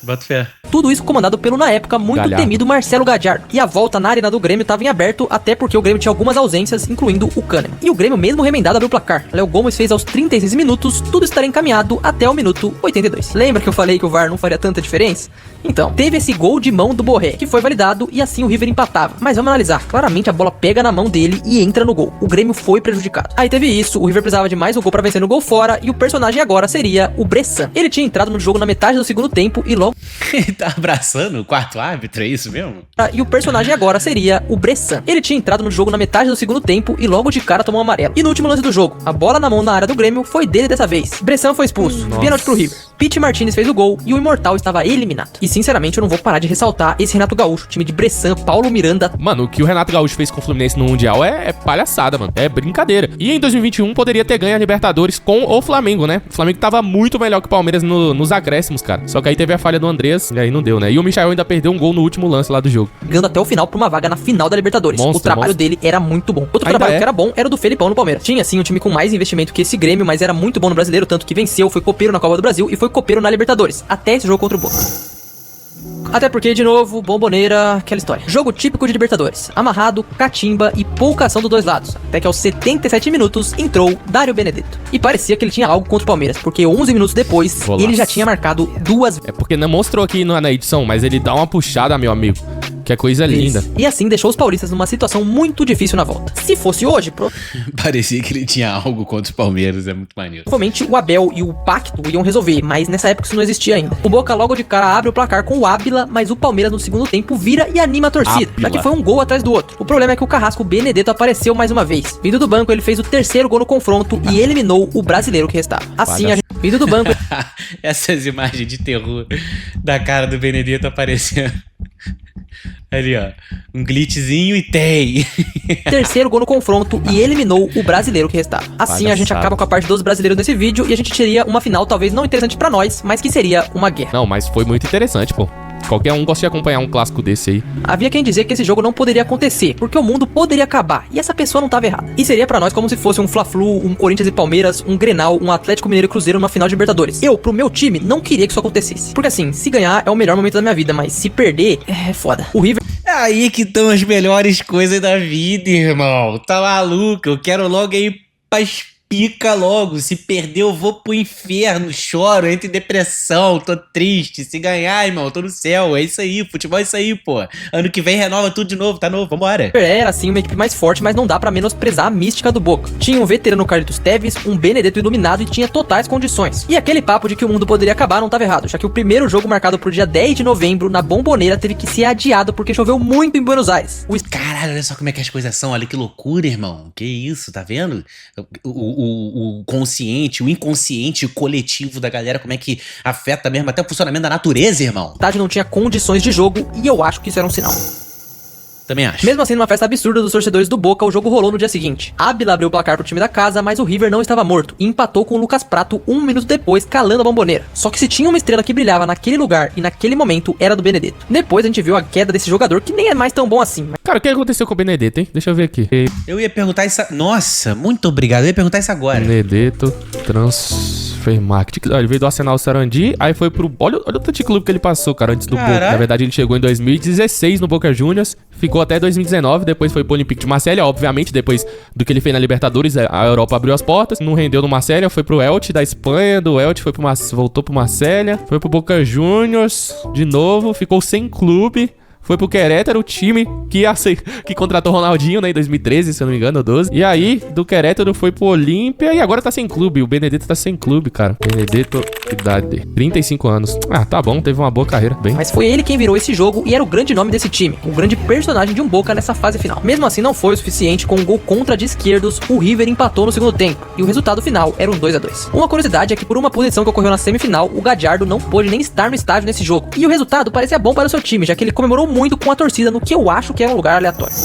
Bota fé. Tudo isso comandado pelo, na época, muito temido Marcelo Gallardo. E a volta na arena do Grêmio tava em aberto, até porque o Grêmio tinha algumas ausências, incluindo o Kahneman. E o Grêmio, mesmo remendado, abriu o placar. Léo Gomes fez aos 36 minutos, tudo estaria encaminhado até o minuto 82. Lembra que eu falei que o VAR não faria tanta diferença? Então, teve esse gol de mão do Borré, que foi validado e assim o River empatava. Mas vamos analisar, claramente a bola pega na mão dele e entra no gol. O Grêmio foi prejudicado. Aí teve isso, o River precisava de mais um gol pra vencer no gol fora e o personagem agora seria o Bressan. Ele tinha entrado no jogo na metade do segundo tempo e logo... Ele tá abraçando o quarto árbitro, é isso mesmo? E o personagem agora seria o Bressan. Ele tinha entrado no jogo na metade do segundo tempo e logo de cara tomou um amarelo. E no último lance do jogo, a bola na mão na área do Grêmio foi dele dessa vez. Bressan foi expulso, pênalti pro River. Pete Martinez fez o gol e o Imortal estava eliminado. E sinceramente eu não vou parar de ressaltar esse Renato Gaúcho, time de Bressan, Paulo Miranda. Mano, o que o Renato Gaúcho fez com o Fluminense no Mundial é palhaçada, mano. É brincadeira. E em 2021 poderia ter ganho a Libertadores com o Flamengo, né? O Flamengo tava muito melhor que o Palmeiras nos acréscimos, cara. Só que aí teve a falha do Andrés e aí não deu, né? E o Michael ainda perdeu um gol no último lance lá do jogo. Ganhando até o final pra uma vaga na final da Libertadores. O trabalho dele era muito bom. Outro trabalho que era bom era o do Felipão no Palmeiras. Tinha sim um time com mais investimento que esse Grêmio, mas era muito bom no Brasileiro, tanto que venceu, foi copeiro na Copa do Brasil e foi copeiro na Libertadores. Até esse jogo contra o Boca. Até porque, de novo, bomboneira, aquela história. Jogo típico de Libertadores. Amarrado, catimba e pouca ação dos dois lados. Até que aos 77 minutos entrou Dário Benedetto. E parecia que ele tinha algo contra o Palmeiras, porque 11 minutos depois, ele já tinha marcado 2 vezes. É porque não mostrou aqui na edição, mas ele dá uma puxada, meu amigo. Que é coisa linda. E assim deixou os paulistas numa situação muito difícil na volta. Se fosse hoje, parecia que ele tinha algo contra os Palmeiras, é muito maneiro. Provavelmente o Abel e o Pacto iam resolver, mas nessa época isso não existia ainda. O Boca logo de cara abre o placar com o Ábila, mas o Palmeiras no segundo tempo vira e anima a torcida, já que foi um gol atrás do outro. O problema é que o carrasco Benedetto apareceu mais uma vez. Vindo do banco, ele fez o terceiro gol no confronto e eliminou o brasileiro que restava. Assim, a gente... Vindo do banco... Essas imagens de terror da cara do Benedetto aparecendo... Ali, ó. Um glitchzinho e tem. Terceiro gol no confronto e eliminou o brasileiro que restava. Assim a gente acaba com a parte dos brasileiros nesse vídeo e a gente teria uma final talvez não interessante pra nós, mas que seria uma guerra. Não, mas foi muito interessante, pô. Qualquer um gosta de acompanhar um clássico desse aí. Havia quem dizia que esse jogo não poderia acontecer, porque o mundo poderia acabar, e essa pessoa não tava errada. E seria pra nós como se fosse um Fla-Flu, um Corinthians e Palmeiras, um Grenal, um Atlético Mineiro e Cruzeiro numa final de Libertadores. Eu, pro meu time, não queria que isso acontecesse. Porque assim, se ganhar é o melhor momento da minha vida, mas se perder, é foda. O River... É aí que estão as melhores coisas da vida, irmão. Tá maluco? Eu quero logo ir pras pica logo. Se perder, eu vou pro inferno. Choro, entro em depressão, tô triste. Se ganhar, irmão, tô no céu. É isso aí, futebol é isso aí, pô. Ano que vem renova tudo de novo, tá novo, vambora. Era assim uma equipe mais forte, mas não dá pra menosprezar a mística do Boca. Tinha um veterano Carlitos Tevez, um Benedetto iluminado e tinha totais condições. E aquele papo de que o mundo poderia acabar não tava errado, já que o primeiro jogo marcado pro dia 10 de novembro, na Bombonera, teve que ser adiado porque choveu muito em Buenos Aires. Caralho, olha só como é que as coisas são. Olha que loucura, irmão. Que isso, tá vendo? O consciente, o inconsciente, o coletivo da galera, como é que afeta mesmo até o funcionamento da natureza, irmão. O estádio não tinha condições de jogo e eu acho que isso era um sinal. Também acho. Mesmo assim, numa festa absurda dos torcedores do Boca, o jogo rolou no dia seguinte. Ábila abriu o placar pro time da casa, mas o River não estava morto e empatou com o Lucas Prato 1 minuto depois, calando a Bombonera. Só que se tinha uma estrela que brilhava naquele lugar e naquele momento, era do Benedetto. Depois a gente viu a queda desse jogador, que nem é mais tão bom assim. Cara, o que aconteceu com o Benedetto, hein? Deixa eu ver aqui. Eu ia perguntar isso... Nossa, muito obrigado. Eu ia perguntar isso agora. Benedetto Transfer Market. Ele veio do Arsenal Sarandi, aí foi pro... Olha o tanto de clube que ele passou, cara, antes do Boca. Na verdade, ele chegou em 2016 no Boca Juniors, ficou até 2019, depois foi pro Olympique de Marselha, obviamente, depois do que ele fez na Libertadores, a Europa abriu as portas, não rendeu no Marselha, foi pro Elche da Espanha, do Elche foi voltou pro Marselha, foi pro Boca Juniors de novo, ficou sem clube. Foi pro Querétaro, o time que contratou o Ronaldinho, né, em 2013, se eu não me engano, ou 12. E aí, do Querétaro foi pro Olímpia e agora tá sem clube. O Benedetto tá sem clube, cara. Benedetto, idade, 35 anos. Ah, tá bom, teve uma boa carreira, bem. Mas foi ele quem virou esse jogo e era o grande nome desse time, o grande personagem de um Boca nessa fase final. Mesmo assim, não foi o suficiente. Com um gol contra de esquerdos, o River empatou no segundo tempo e o resultado final era um 2-2. Uma curiosidade é que por uma posição que ocorreu na semifinal, o Gadiardo não pôde nem estar no estádio nesse jogo. E o resultado parecia bom para o seu time, já que ele comemorou muito com a torcida no que eu acho que é um lugar aleatório.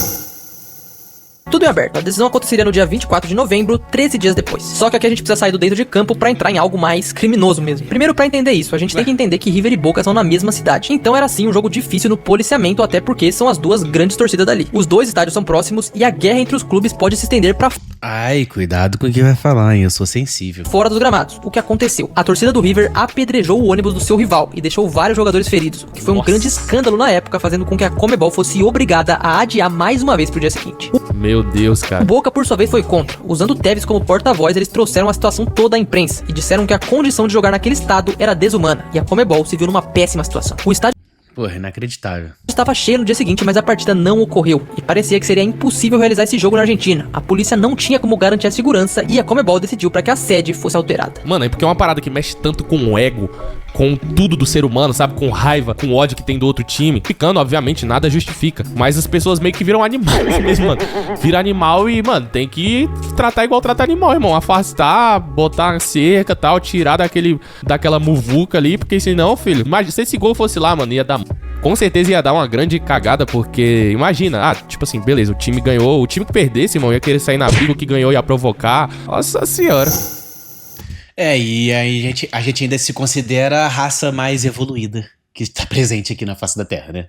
Tudo em aberto, a decisão aconteceria no dia 24 de novembro, 13 dias depois. Só que aqui a gente precisa sair do dentro de campo pra entrar em algo mais criminoso mesmo. Primeiro, pra entender isso, a gente tem que entender que River e Boca são na mesma cidade. Então era sim um jogo difícil no policiamento, até porque são as duas grandes torcidas dali. Os dois estádios são próximos e a guerra entre os clubes pode se estender pra Ai, cuidado com o que vai falar, hein? Eu sou sensível. fora dos gramados. O que aconteceu? A torcida do River apedrejou o ônibus do seu rival e deixou vários jogadores feridos, o que foi um grande escândalo na época, fazendo com que a Conmebol fosse obrigada a adiar mais uma vez pro dia seguinte. Meu Deus, O cara. Boca, por sua vez, foi contra. Usando o Tevez como porta-voz, eles trouxeram a situação toda à imprensa e disseram que a condição de jogar naquele estado era desumana, e a Conmebol se viu numa péssima situação. O estádio Porra, inacreditável. estava cheio no dia seguinte, mas a partida não ocorreu, e parecia que seria impossível realizar esse jogo na Argentina. A polícia não tinha como garantir a segurança, e a Conmebol decidiu para que a sede fosse alterada. Mano, é porque é uma parada que mexe tanto com o ego, com tudo do ser humano, sabe? Com raiva, com ódio que tem do outro time. Ficando, obviamente, nada justifica. Mas as pessoas meio que viram animais mesmo, mano. Vira animal e, mano, tem que tratar igual trata animal, irmão. Afastar, botar uma cerca e tal, tirar daquela muvuca ali, porque senão, filho, imagina, se esse gol fosse lá, mano, ia dar... Com certeza ia dar uma grande cagada, porque imagina, tipo assim, beleza, o time ganhou, o time que perdesse, irmão, ia querer sair na briga, o que ganhou ia provocar. Nossa senhora. É, e aí a gente ainda se considera a raça mais evoluída que está presente aqui na face da Terra, né?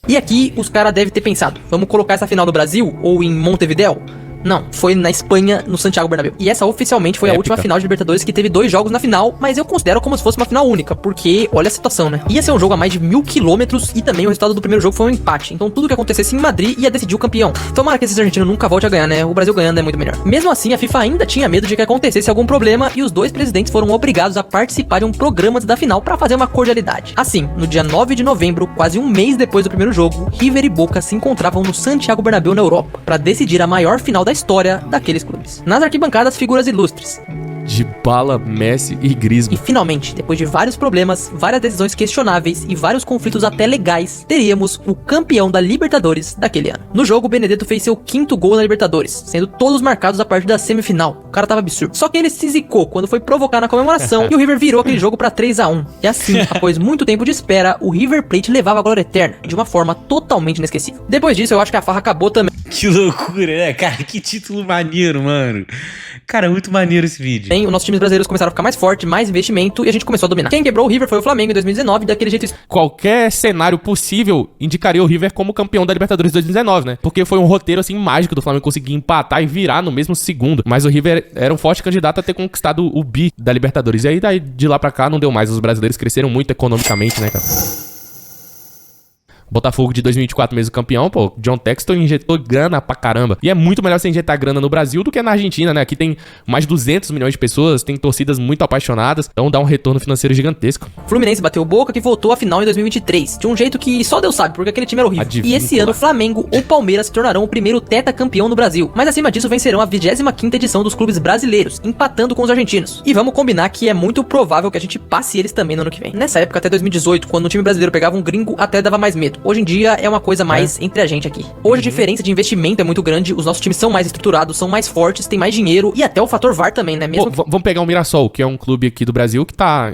E aqui os caras devem ter pensado, vamos colocar essa final no Brasil ou em Montevidéu? Não, foi na Espanha, no Santiago Bernabéu. E essa oficialmente foi a última final de Libertadores que teve 2 jogos na final, mas eu considero como se fosse uma final única, porque olha a situação, né? Ia ser um jogo a mais de 1000 quilômetros e também o resultado do primeiro jogo foi um empate. Então tudo que acontecesse em Madrid ia decidir o campeão. Tomara que esse argentino nunca volte a ganhar, né? O Brasil ganhando é muito melhor. Mesmo assim, a FIFA ainda tinha medo de que acontecesse algum problema e os dois presidentes foram obrigados a participar de um programa da final pra fazer uma cordialidade. Assim, no dia 9 de novembro, quase um mês depois do primeiro jogo, River e Boca se encontravam no Santiago Bernabéu na Europa, pra decidir a maior final da história daqueles clubes. Nas arquibancadas, figuras ilustres. Dybala, Messi e Griezmann. E finalmente, depois de vários problemas, várias decisões questionáveis e vários conflitos até legais, teríamos o campeão da Libertadores daquele ano. No jogo, o Benedetto fez seu 5º gol na Libertadores, sendo todos marcados a partir da semifinal. O cara tava absurdo. Só que ele se zicou quando foi provocar na comemoração e o River virou aquele jogo pra 3-1. E assim, após muito tempo de espera, o River Plate levava a glória eterna, de uma forma totalmente inesquecível. Depois disso, eu acho que a farra acabou também. Que loucura, né? Cara, que título maneiro, mano. Cara, muito maneiro esse vídeo. O nosso time times brasileiros começaram a ficar mais forte, mais investimento e a gente começou a dominar. Quem quebrou o River foi o Flamengo em 2019, daquele jeito. Qualquer cenário possível indicaria o River como campeão da Libertadores 2019, né? Porque foi um roteiro, assim, mágico do Flamengo conseguir empatar e virar no mesmo segundo. Mas o River era um forte candidato a ter conquistado o bi da Libertadores. E aí, daí de lá pra cá, não deu mais. Os brasileiros cresceram muito economicamente, né, cara? Botafogo de 2024 mesmo campeão, pô, John Textor injetou grana pra caramba. E é muito melhor você injetar grana no Brasil do que na Argentina, né? Aqui tem mais de 200 milhões de pessoas, tem torcidas muito apaixonadas, então dá um retorno financeiro gigantesco. Fluminense bateu Boca, que voltou à final em 2023, de um jeito que só Deus sabe, porque aquele time era horrível. Adivinha, e esse ano o Flamengo ou Palmeiras se tornarão o primeiro tetracampeão no Brasil. Mas acima disso vencerão a 25ª edição dos clubes brasileiros, empatando com os argentinos. E vamos combinar que é muito provável que a gente passe eles também no ano que vem. Nessa época, até 2018, quando o time brasileiro pegava um gringo, até dava mais medo. Hoje em dia é uma coisa mais entre a gente aqui. Hoje a diferença de investimento é muito grande, os nossos times são mais estruturados, são mais fortes, tem mais dinheiro e até o fator VAR também, né? Mesmo Pô, vamos pegar o Mirassol, que é um clube aqui do Brasil que tá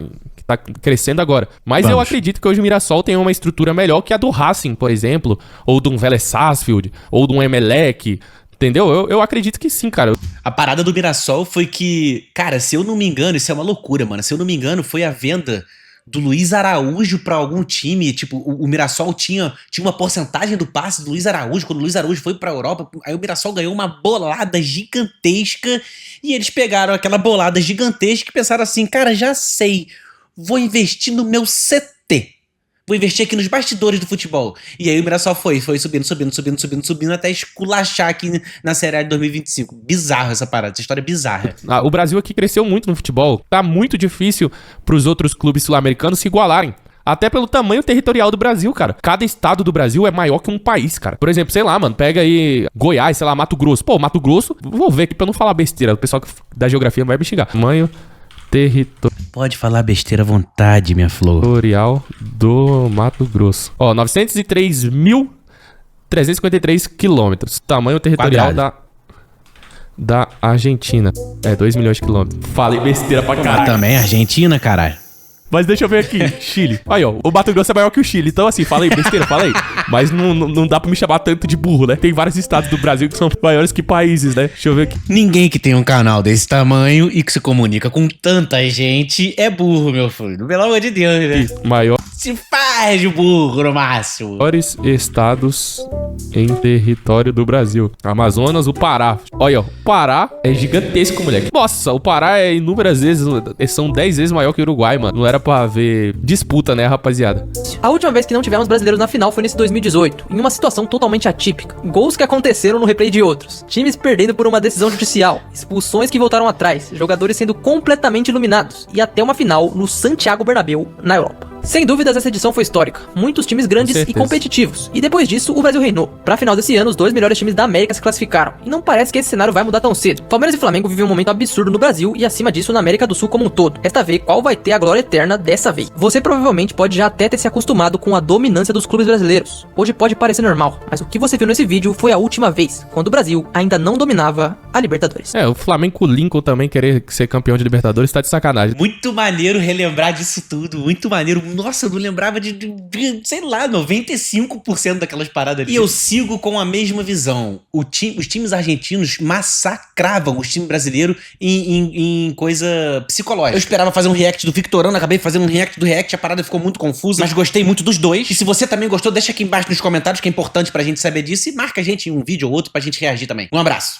crescendo agora. Mas eu acredito que hoje o Mirassol tem uma estrutura melhor que a do Racing, por exemplo, ou de um Vélez Sarsfield, ou de um Emelec. Entendeu? Eu acredito que sim, cara. A parada do Mirassol foi que, cara, se eu não me engano, isso é uma loucura, mano. Se eu não me engano, foi a venda do Luiz Araújo pra algum time. Tipo, o Mirassol tinha uma porcentagem do passe do Luiz Araújo. Quando o Luiz Araújo foi pra Europa, aí o Mirassol ganhou uma bolada gigantesca. E eles pegaram aquela bolada gigantesca e pensaram assim, cara, já sei, vou investir no meu CT. Vou investir aqui nos bastidores do futebol. E aí o Mirassol foi subindo até esculachar aqui na Série A de 2025. Bizarro essa parada, essa história é bizarra. O Brasil aqui cresceu muito no futebol. Tá muito difícil pros outros clubes sul-americanos se igualarem. Até pelo tamanho territorial do Brasil, cara. Cada estado do Brasil é maior que um país, cara. Por exemplo, sei lá, mano, pega aí Goiás, sei lá, Mato Grosso. Pô, Mato Grosso, vou ver aqui pra eu não falar besteira. O pessoal da geografia vai me xingar. Tamanho Pode falar besteira à vontade, minha flor. Territorial do Mato Grosso. Ó, 903.353 quilômetros. Tamanho territorial da Argentina. É, 2 milhões de quilômetros. Falei besteira pra caralho. Mas também Argentina, caralho. Mas deixa eu ver aqui, Chile. Aí, ó, o Mato Grosso é maior que o Chile. Então, assim, falei besteira, falei. Mas não dá pra me chamar tanto de burro, né? Tem vários estados do Brasil que são maiores que países, né? Deixa eu ver aqui. Ninguém que tem um canal desse tamanho e que se comunica com tanta gente é burro, meu filho. Pelo amor de Deus, né? Maior. Se faz de burro no máximo. Maiores estados em território do Brasil. Amazonas, o Pará. Olha, ó, o Pará é gigantesco, moleque. Nossa, o Pará é inúmeras vezes, são 10 vezes maior que o Uruguai, mano. Não era pra haver disputa, né, rapaziada? A última vez que não tivemos brasileiros na final foi nesse 2018, em uma situação totalmente atípica. Gols que aconteceram no replay de outros, times perdendo por uma decisão judicial, expulsões que voltaram atrás, jogadores sendo completamente iluminados, e até uma final no Santiago Bernabéu, na Europa. Sem dúvidas, essa edição foi histórica. Muitos times grandes e competitivos. E depois disso, o Brasil reinou. Pra final desse ano, os 2 melhores times da América se classificaram. E não parece que esse cenário vai mudar tão cedo. Palmeiras e Flamengo vivem um momento absurdo no Brasil e acima disso na América do Sul como um todo. Resta ver qual vai ter a glória eterna dessa vez. Você provavelmente pode já até ter se acostumado com a dominância dos clubes brasileiros. Hoje pode parecer normal, mas o que você viu nesse vídeo foi a última vez, quando o Brasil ainda não dominava a Libertadores. É, o Flamengo com o Lincoln também querer ser campeão de Libertadores tá de sacanagem. Muito maneiro relembrar disso tudo, muito maneiro. Nossa, eu não lembrava de sei lá, 95% daquelas paradas ali. E eu sigo com a mesma visão. Os times argentinos massacravam os times brasileiros em coisa psicológica. Eu esperava fazer um react do Victorano, acabei fazendo um react do react, a parada ficou muito confusa, mas gostei muito dos dois. E se você também gostou, deixa aqui embaixo nos comentários, que é importante pra gente saber disso, e marca a gente em um vídeo ou outro pra gente reagir também. Um abraço.